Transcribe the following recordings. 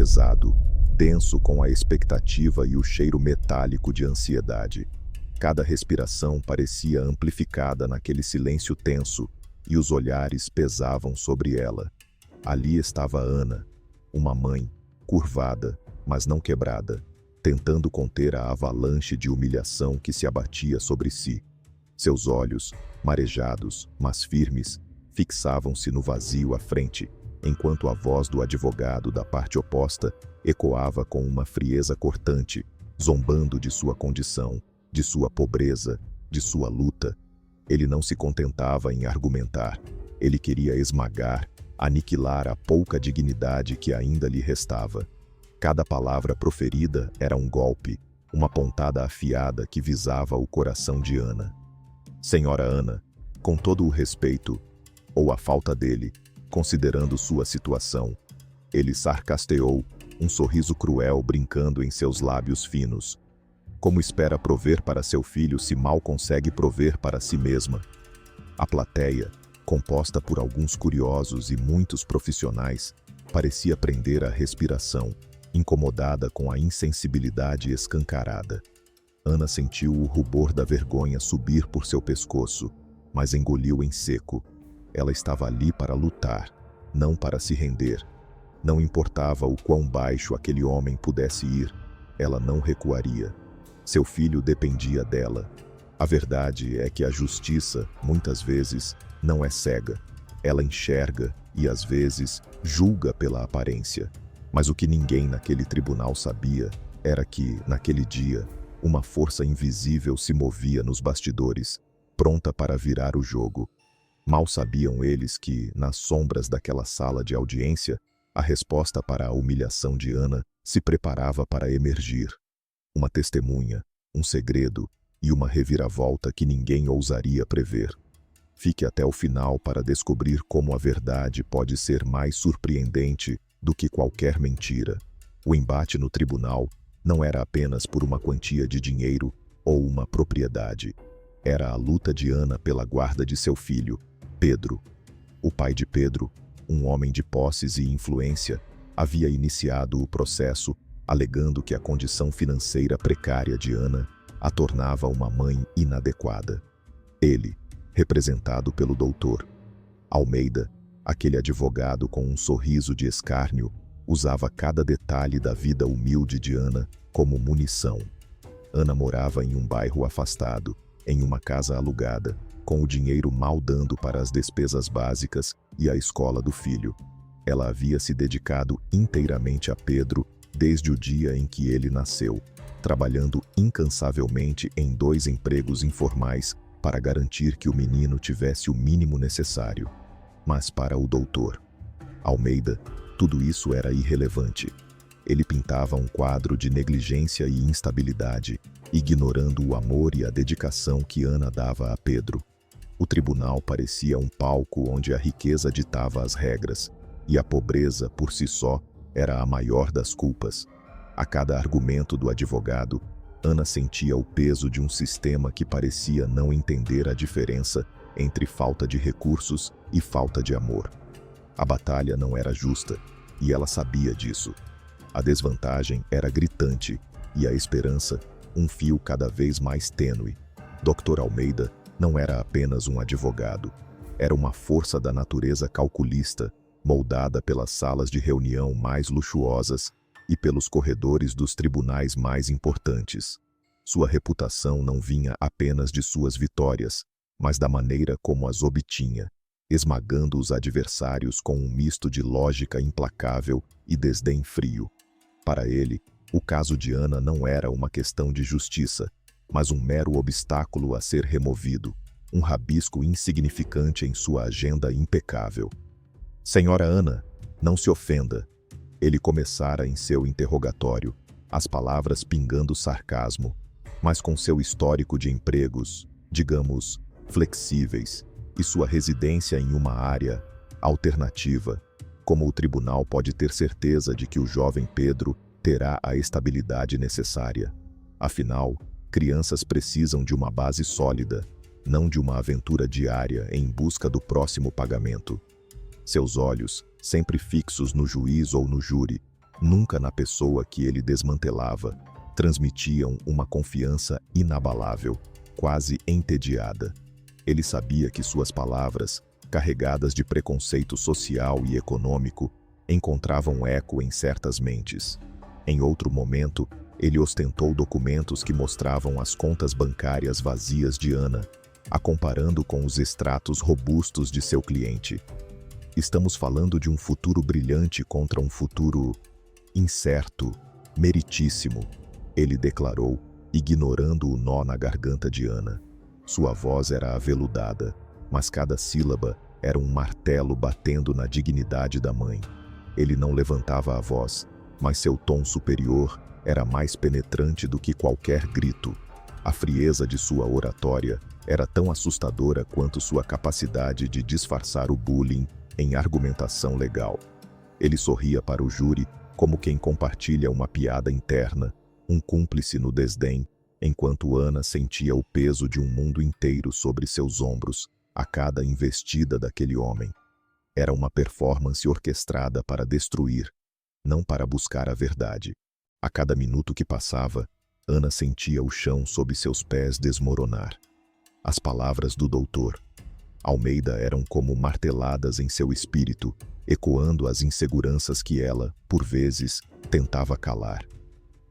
pesado, denso com a expectativa e o cheiro metálico de ansiedade. Cada respiração parecia amplificada naquele silêncio tenso, e os olhares pesavam sobre ela. Ali estava Ana, uma mãe, curvada, mas não quebrada, tentando conter a avalanche de humilhação que se abatia sobre si. Seus olhos, marejados, mas firmes, fixavam-se no vazio à frente, enquanto a voz do advogado da parte oposta ecoava com uma frieza cortante, zombando de sua condição, de sua pobreza, de sua luta. Ele não se contentava em argumentar, ele queria esmagar, aniquilar a pouca dignidade que ainda lhe restava. Cada palavra proferida era um golpe, uma pontada afiada que visava o coração de Ana. Senhora Ana, com todo o respeito, ou a falta dele, considerando sua situação, ele sarcasteou, um sorriso cruel brincando em seus lábios finos. Como espera prover para seu filho se mal consegue prover para si mesma? A plateia, composta por alguns curiosos e muitos profissionais, parecia prender a respiração, incomodada com a insensibilidade escancarada. Ana sentiu o rubor da vergonha subir por seu pescoço, mas engoliu em seco. Ela estava ali para lutar, não para se render. Não importava o quão baixo aquele homem pudesse ir, ela não recuaria. Seu filho dependia dela. A verdade é que a justiça, muitas vezes, não é cega. Ela enxerga e, às vezes, julga pela aparência. Mas o que ninguém naquele tribunal sabia era que, naquele dia, uma força invisível se movia nos bastidores, pronta para virar o jogo. Mal sabiam eles que, nas sombras daquela sala de audiência, a resposta para a humilhação de Ana se preparava para emergir. Uma testemunha, um segredo e uma reviravolta que ninguém ousaria prever. Fique até o final para descobrir como a verdade pode ser mais surpreendente do que qualquer mentira. O embate no tribunal não era apenas por uma quantia de dinheiro ou uma propriedade. Era a luta de Ana pela guarda de seu filho, Pedro. O pai de Pedro, um homem de posses e influência, havia iniciado o processo, alegando que a condição financeira precária de Ana a tornava uma mãe inadequada. Ele, representado pelo doutor Almeida, aquele advogado com um sorriso de escárnio, usava cada detalhe da vida humilde de Ana como munição. Ana morava em um bairro afastado, em uma casa alugada, com o dinheiro mal dando para as despesas básicas e a escola do filho. Ela havia se dedicado inteiramente a Pedro desde o dia em que ele nasceu, trabalhando incansavelmente em 2 empregos informais para garantir que o menino tivesse o mínimo necessário. Mas para o doutor Almeida, tudo isso era irrelevante. Ele pintava um quadro de negligência e instabilidade, ignorando o amor e a dedicação que Ana dava a Pedro. O tribunal parecia um palco onde a riqueza ditava as regras, e a pobreza, por si só, era a maior das culpas. A cada argumento do advogado, Ana sentia o peso de um sistema que parecia não entender a diferença entre falta de recursos e falta de amor. A batalha não era justa, e ela sabia disso. A desvantagem era gritante, e a esperança, um fio cada vez mais tênue. Dr. Almeida não era apenas um advogado, era uma força da natureza calculista, moldada pelas salas de reunião mais luxuosas e pelos corredores dos tribunais mais importantes. Sua reputação não vinha apenas de suas vitórias, mas da maneira como as obtinha, esmagando os adversários com um misto de lógica implacável e desdém frio. Para ele, o caso de Ana não era uma questão de justiça, mas um mero obstáculo a ser removido, um rabisco insignificante em sua agenda impecável. Senhora Ana, não se ofenda. Ele começara em seu interrogatório, as palavras pingando sarcasmo, mas com seu histórico de empregos, digamos, flexíveis, e sua residência em uma área alternativa, como o tribunal pode ter certeza de que o jovem Pedro terá a estabilidade necessária. Afinal, crianças precisam de uma base sólida, não de uma aventura diária em busca do próximo pagamento. Seus olhos, sempre fixos no juiz ou no júri, nunca na pessoa que ele desmantelava, transmitiam uma confiança inabalável, quase entediada. Ele sabia que suas palavras, carregadas de preconceito social e econômico, encontravam eco em certas mentes. Em outro momento, ele ostentou documentos que mostravam as contas bancárias vazias de Ana, a comparando com os extratos robustos de seu cliente. Estamos falando de um futuro brilhante contra um futuro incerto, meritíssimo, ele declarou, ignorando o nó na garganta de Ana. Sua voz era aveludada, mas cada sílaba era um martelo batendo na dignidade da mãe. Ele não levantava a voz, mas seu tom superior era mais penetrante do que qualquer grito. A frieza de sua oratória era tão assustadora quanto sua capacidade de disfarçar o bullying em argumentação legal. Ele sorria para o júri como quem compartilha uma piada interna, um cúmplice no desdém, enquanto Ana sentia o peso de um mundo inteiro sobre seus ombros a cada investida daquele homem. Era uma performance orquestrada para destruir, não para buscar a verdade. A cada minuto que passava, Ana sentia o chão sob seus pés desmoronar. As palavras do doutor Almeida eram como marteladas em seu espírito, ecoando as inseguranças que ela, por vezes, tentava calar.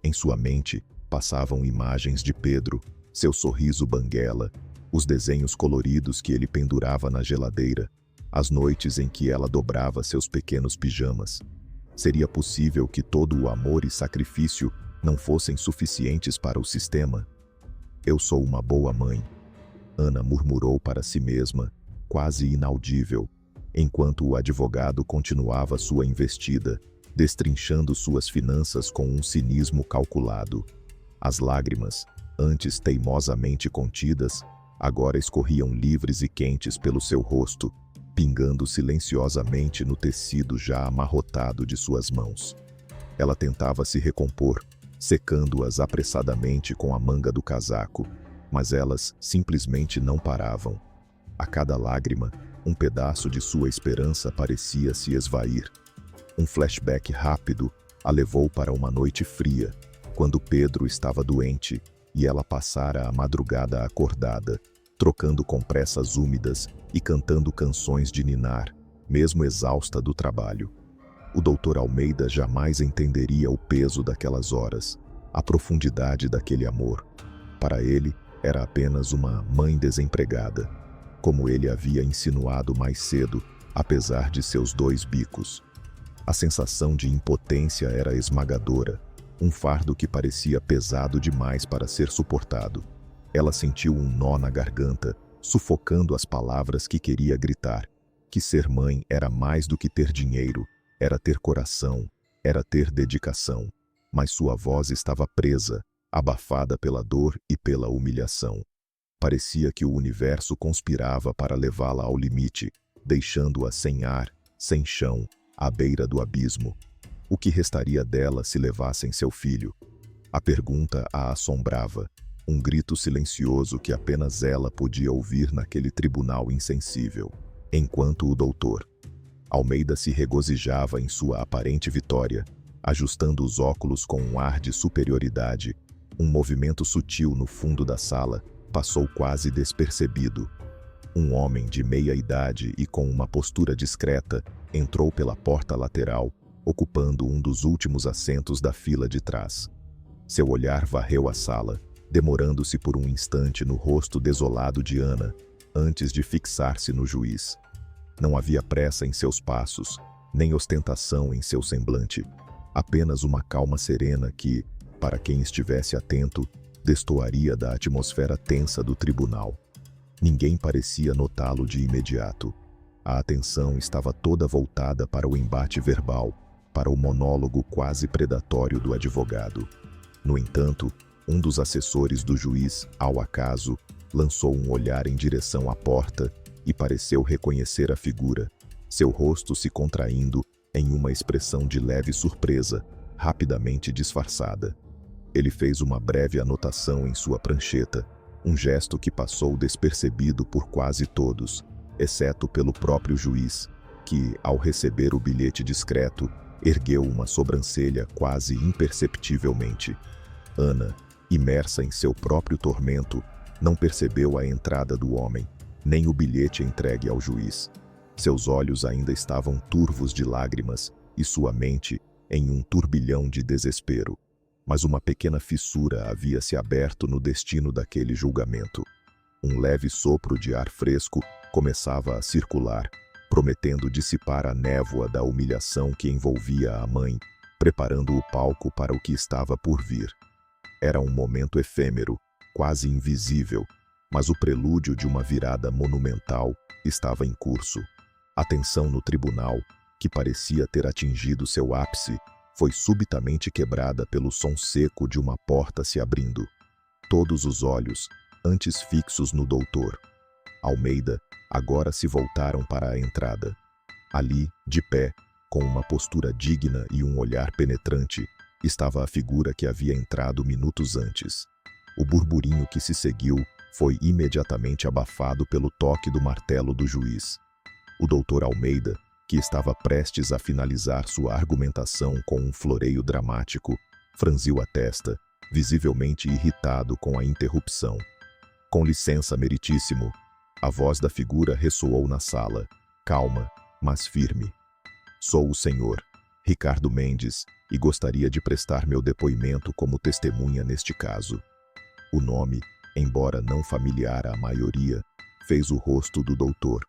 Em sua mente passavam imagens de Pedro, seu sorriso banguela, os desenhos coloridos que ele pendurava na geladeira, as noites em que ela dobrava seus pequenos pijamas. Seria possível que todo o amor e sacrifício não fossem suficientes para o sistema? Eu sou uma boa mãe, Ana murmurou para si mesma, quase inaudível, enquanto o advogado continuava sua investida, destrinchando suas finanças com um cinismo calculado. As lágrimas, antes teimosamente contidas, agora escorriam livres e quentes pelo seu rosto, pingando silenciosamente no tecido já amarrotado de suas mãos. Ela tentava se recompor, secando-as apressadamente com a manga do casaco, mas elas simplesmente não paravam. A cada lágrima, um pedaço de sua esperança parecia se esvair. Um flashback rápido a levou para uma noite fria, quando Pedro estava doente e ela passara a madrugada acordada, trocando compressas úmidas e cantando canções de ninar, mesmo exausta do trabalho. O doutor Almeida jamais entenderia o peso daquelas horas, a profundidade daquele amor. Para ele, era apenas uma mãe desempregada, como ele havia insinuado mais cedo, apesar de seus 2 bicos. A sensação de impotência era esmagadora, um fardo que parecia pesado demais para ser suportado. Ela sentiu um nó na garganta, sufocando as palavras que queria gritar, que ser mãe era mais do que ter dinheiro, era ter coração, era ter dedicação, mas sua voz estava presa, abafada pela dor e pela humilhação. Parecia que o universo conspirava para levá-la ao limite, deixando-a sem ar, sem chão, à beira do abismo. O que restaria dela se levassem seu filho? A pergunta a assombrava, um grito silencioso que apenas ela podia ouvir naquele tribunal insensível, enquanto o doutor Almeida se regozijava em sua aparente vitória, ajustando os óculos com um ar de superioridade. Um movimento sutil no fundo da sala passou quase despercebido. Um homem de meia idade e com uma postura discreta entrou pela porta lateral, ocupando um dos últimos assentos da fila de trás. Seu olhar varreu a sala, demorando-se por um instante no rosto desolado de Ana, antes de fixar-se no juiz. Não havia pressa em seus passos, nem ostentação em seu semblante, apenas uma calma serena que, para quem estivesse atento, destoaria da atmosfera tensa do tribunal. Ninguém parecia notá-lo de imediato. A atenção estava toda voltada para o embate verbal, para o monólogo quase predatório do advogado. No entanto, um dos assessores do juiz, ao acaso, lançou um olhar em direção à porta e pareceu reconhecer a figura, seu rosto se contraindo em uma expressão de leve surpresa, rapidamente disfarçada. Ele fez uma breve anotação em sua prancheta, um gesto que passou despercebido por quase todos, exceto pelo próprio juiz, que, ao receber o bilhete discreto, ergueu uma sobrancelha quase imperceptivelmente. Ana, imersa em seu próprio tormento, não percebeu a entrada do homem, nem o bilhete entregue ao juiz. Seus olhos ainda estavam turvos de lágrimas e sua mente em um turbilhão de desespero. Mas uma pequena fissura havia se aberto no destino daquele julgamento. Um leve sopro de ar fresco começava a circular, prometendo dissipar a névoa da humilhação que envolvia a mãe, preparando o palco para o que estava por vir. Era um momento efêmero, quase invisível, mas o prelúdio de uma virada monumental estava em curso. A tensão no tribunal, que parecia ter atingido seu ápice, foi subitamente quebrada pelo som seco de uma porta se abrindo. Todos os olhos, antes fixos no doutor Almeida, agora se voltaram para a entrada. Ali, de pé, com uma postura digna e um olhar penetrante, estava a figura que havia entrado minutos antes. O burburinho que se seguiu foi imediatamente abafado pelo toque do martelo do juiz. O doutor Almeida, que estava prestes a finalizar sua argumentação com um floreio dramático, franziu a testa, visivelmente irritado com a interrupção. "Com licença, meritíssimo." A voz da figura ressoou na sala, calma, mas firme. "Sou o senhor, Ricardo Mendes, e gostaria de prestar meu depoimento como testemunha neste caso." O nome, embora não familiar à maioria, fez o rosto do doutor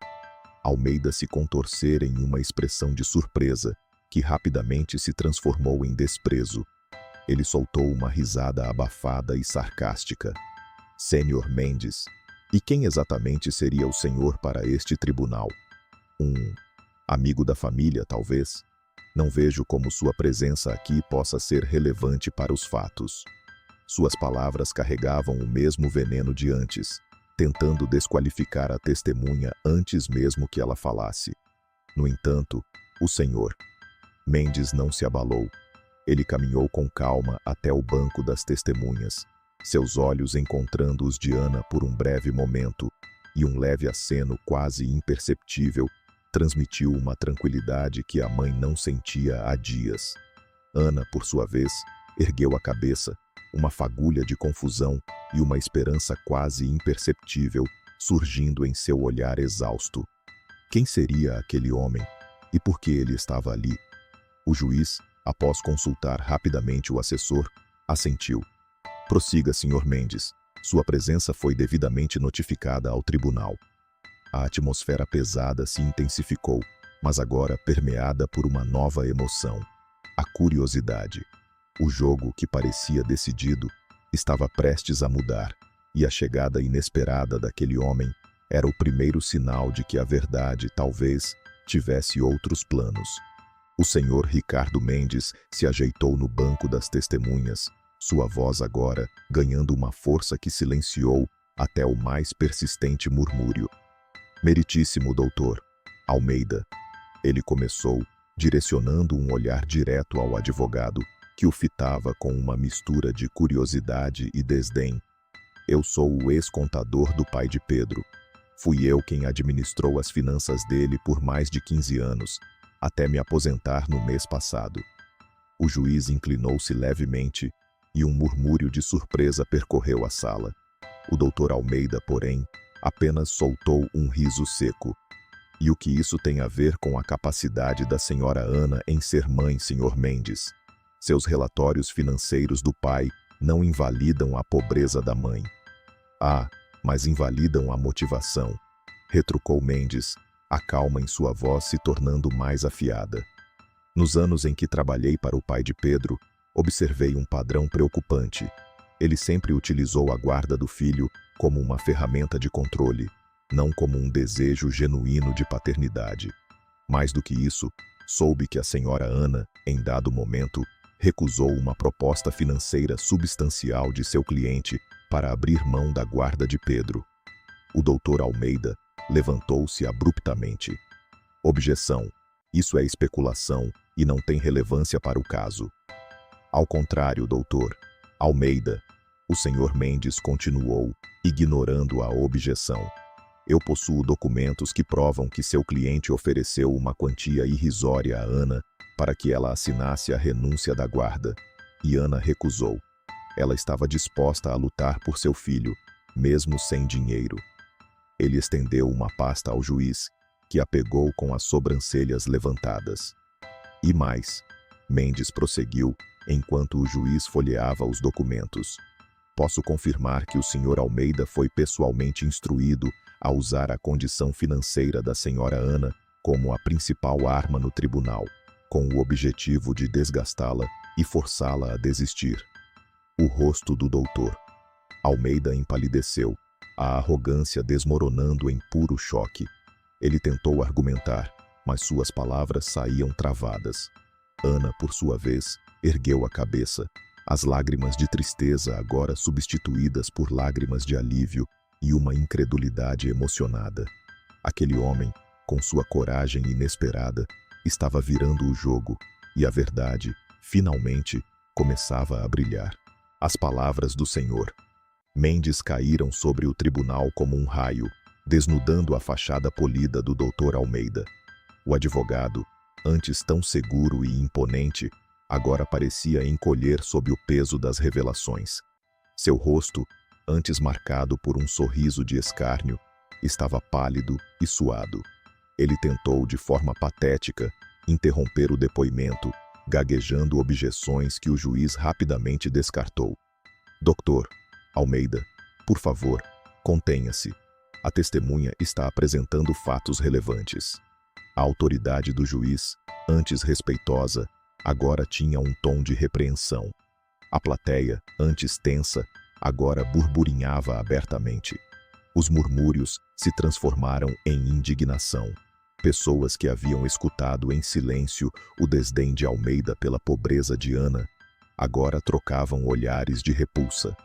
Almeida se contorcer em uma expressão de surpresa, que rapidamente se transformou em desprezo. Ele soltou uma risada abafada e sarcástica. "Sênior Mendes, e quem exatamente seria o senhor para este tribunal? Um amigo da família, talvez? Não vejo como sua presença aqui possa ser relevante para os fatos." Suas palavras carregavam o mesmo veneno de antes, tentando desqualificar a testemunha antes mesmo que ela falasse. No entanto, o senhor Mendes não se abalou. Ele caminhou com calma até o banco das testemunhas, seus olhos encontrando os de Ana por um breve momento, e um leve aceno quase imperceptível transmitiu uma tranquilidade que a mãe não sentia há dias. Ana, por sua vez, ergueu a cabeça, uma fagulha de confusão e uma esperança quase imperceptível surgindo em seu olhar exausto. Quem seria aquele homem? E por que ele estava ali? O juiz, após consultar rapidamente o assessor, assentiu. "Prossiga, Sr. Mendes. Sua presença foi devidamente notificada ao tribunal." A atmosfera pesada se intensificou, mas agora permeada por uma nova emoção: a curiosidade. O jogo, que parecia decidido, estava prestes a mudar, e a chegada inesperada daquele homem era o primeiro sinal de que a verdade, talvez, tivesse outros planos. O senhor Ricardo Mendes se ajeitou no banco das testemunhas, sua voz agora ganhando uma força que silenciou até o mais persistente murmúrio. "Meritíssimo doutor Almeida," ele começou, direcionando um olhar direto ao advogado, que o fitava com uma mistura de curiosidade e desdém. "Eu sou o ex-contador do pai de Pedro. Fui eu quem administrou as finanças dele por mais de 15 anos, até me aposentar no mês passado." O juiz inclinou-se levemente, e um murmúrio de surpresa percorreu a sala. O doutor Almeida, porém, apenas soltou um riso seco. "E o que isso tem a ver com a capacidade da senhora Ana em ser mãe, Sr. Mendes? Seus relatórios financeiros do pai não invalidam a pobreza da mãe." "Ah, mas invalidam a motivação", retrucou Mendes, a calma em sua voz se tornando mais afiada. "Nos anos em que trabalhei para o pai de Pedro, observei um padrão preocupante. Ele sempre utilizou a guarda do filho como uma ferramenta de controle, não como um desejo genuíno de paternidade. Mais do que isso, soube que a senhora Ana, em dado momento, recusou uma proposta financeira substancial de seu cliente para abrir mão da guarda de Pedro." O doutor Almeida levantou-se abruptamente. "Objeção. Isso é especulação e não tem relevância para o caso." "Ao contrário, doutor Almeida," o senhor Mendes continuou, ignorando a objeção. "Eu possuo documentos que provam que seu cliente ofereceu uma quantia irrisória a Ana para que ela assinasse a renúncia da guarda, e Ana recusou. Ela estava disposta a lutar por seu filho, mesmo sem dinheiro. Ele estendeu uma pasta ao juiz, que a pegou com as sobrancelhas levantadas. E mais, Mendes prosseguiu, enquanto o juiz folheava os documentos. Posso confirmar que o Sr. Almeida foi pessoalmente instruído a usar a condição financeira da senhora Ana como a principal arma no tribunal, com o objetivo de desgastá-la e forçá-la a desistir. O rosto do doutor Almeida empalideceu, a arrogância desmoronando em puro choque. Ele tentou argumentar, mas suas palavras saíam travadas. Ana, por sua vez, ergueu a cabeça, as lágrimas de tristeza agora substituídas por lágrimas de alívio e uma incredulidade emocionada. Aquele homem, com sua coragem inesperada, estava virando o jogo, e a verdade, finalmente, começava a brilhar. As palavras do Senhor Mendes caíram sobre o tribunal como um raio, desnudando a fachada polida do Dr. Almeida. O advogado, antes tão seguro e imponente, agora parecia encolher sob o peso das revelações. Seu rosto, antes marcado por um sorriso de escárnio, estava pálido e suado. Ele tentou, de forma patética, interromper o depoimento, gaguejando objeções que o juiz rapidamente descartou. Dr. Almeida, por favor, contenha-se. A testemunha está apresentando fatos relevantes. A autoridade do juiz, antes respeitosa, agora tinha um tom de repreensão. A plateia, antes tensa, agora burburinhava abertamente. Os murmúrios se transformaram em indignação. Pessoas que haviam escutado em silêncio o desdém de Almeida pela pobreza de Ana, agora trocavam olhares de repulsa.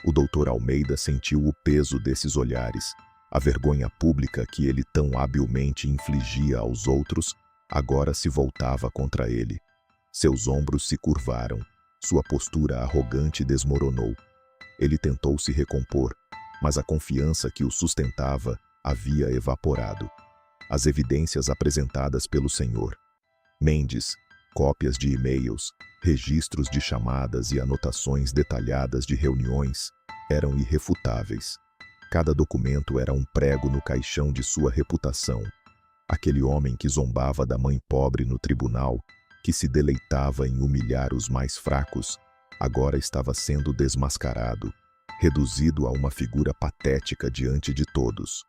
O Dr. Almeida sentiu o peso desses olhares. A vergonha pública que ele tão habilmente infligia aos outros, agora se voltava contra ele. Seus ombros se curvaram, sua postura arrogante desmoronou. Ele tentou se recompor, mas a confiança que o sustentava havia evaporado. As evidências apresentadas pelo Sr. Mendes, cópias de e-mails, registros de chamadas e anotações detalhadas de reuniões, eram irrefutáveis. Cada documento era um prego no caixão de sua reputação. Aquele homem que zombava da mãe pobre no tribunal, que se deleitava em humilhar os mais fracos, agora estava sendo desmascarado, reduzido a uma figura patética diante de todos.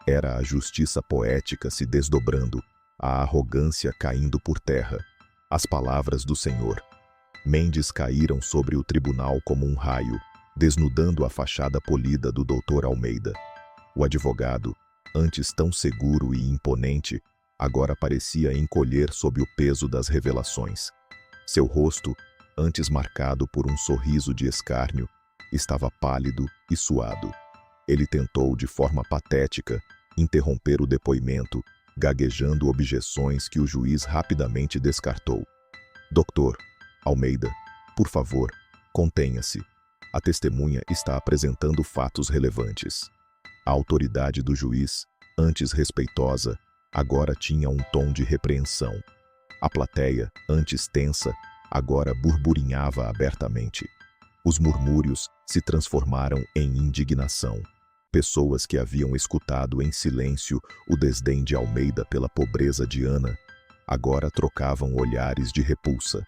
Era a justiça poética se desdobrando, a arrogância caindo por terra. As palavras do Senhor Mendes caíram sobre o tribunal como um raio, desnudando a fachada polida do Dr. Almeida. O advogado, antes tão seguro e imponente, agora parecia encolher sob o peso das revelações. Seu rosto, antes marcado por um sorriso de escárnio, estava pálido e suado. Ele tentou, de forma patética, interromper o depoimento, gaguejando objeções que o juiz rapidamente descartou. Dr. Almeida, por favor, contenha-se. A testemunha está apresentando fatos relevantes. A autoridade do juiz, antes respeitosa, agora tinha um tom de repreensão. A plateia, antes tensa, agora burburinhava abertamente. Os murmúrios se transformaram em indignação. Pessoas que haviam escutado em silêncio o desdém de Almeida pela pobreza de Ana, agora trocavam olhares de repulsa.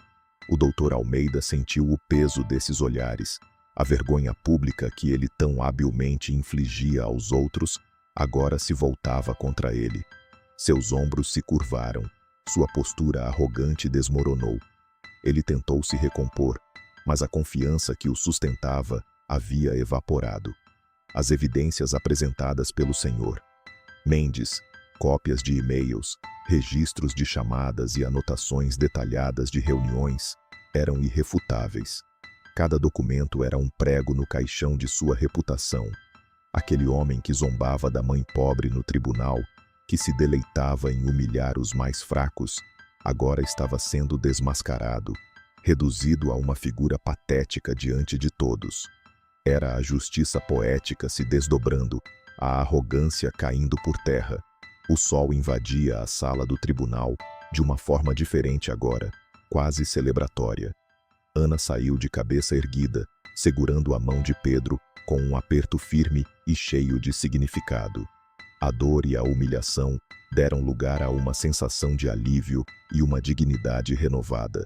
O Dr. Almeida sentiu o peso desses olhares. A vergonha pública que ele tão habilmente infligia aos outros, agora se voltava contra ele. Seus ombros se curvaram, sua postura arrogante desmoronou. Ele tentou se recompor, mas a confiança que o sustentava havia evaporado. As evidências apresentadas pelo Sr. Mendes, cópias de e-mails, registros de chamadas e anotações detalhadas de reuniões, eram irrefutáveis. Cada documento era um prego no caixão de sua reputação. Aquele homem que zombava da mãe pobre no tribunal, que se deleitava em humilhar os mais fracos, agora estava sendo desmascarado, reduzido a uma figura patética diante de todos. Era a justiça poética se desdobrando, a arrogância caindo por terra. O sol invadia a sala do tribunal, de uma forma diferente agora, quase celebratória. Ana saiu de cabeça erguida, segurando a mão de Pedro com um aperto firme e cheio de significado. A dor e a humilhação deram lugar a uma sensação de alívio e uma dignidade renovada.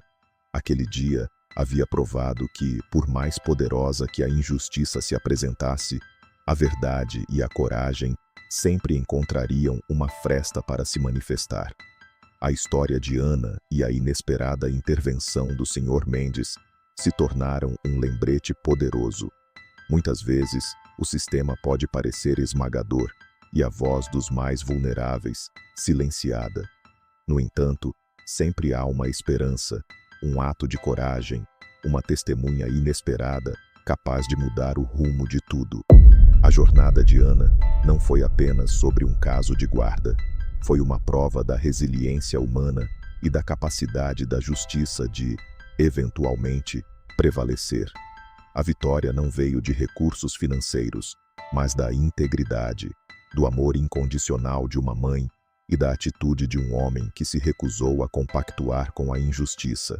Aquele dia havia provado que, por mais poderosa que a injustiça se apresentasse, a verdade e a coragem sempre encontrariam uma fresta para se manifestar. A história de Ana e a inesperada intervenção do Sr. Mendes se tornaram um lembrete poderoso. Muitas vezes, o sistema pode parecer esmagador e a voz dos mais vulneráveis silenciada. No entanto, sempre há uma esperança, um ato de coragem, uma testemunha inesperada capaz de mudar o rumo de tudo. A jornada de Ana não foi apenas sobre um caso de guarda. Foi uma prova da resiliência humana e da capacidade da justiça de, eventualmente, prevalecer. A vitória não veio de recursos financeiros, mas da integridade, do amor incondicional de uma mãe e da atitude de um homem que se recusou a compactuar com a injustiça.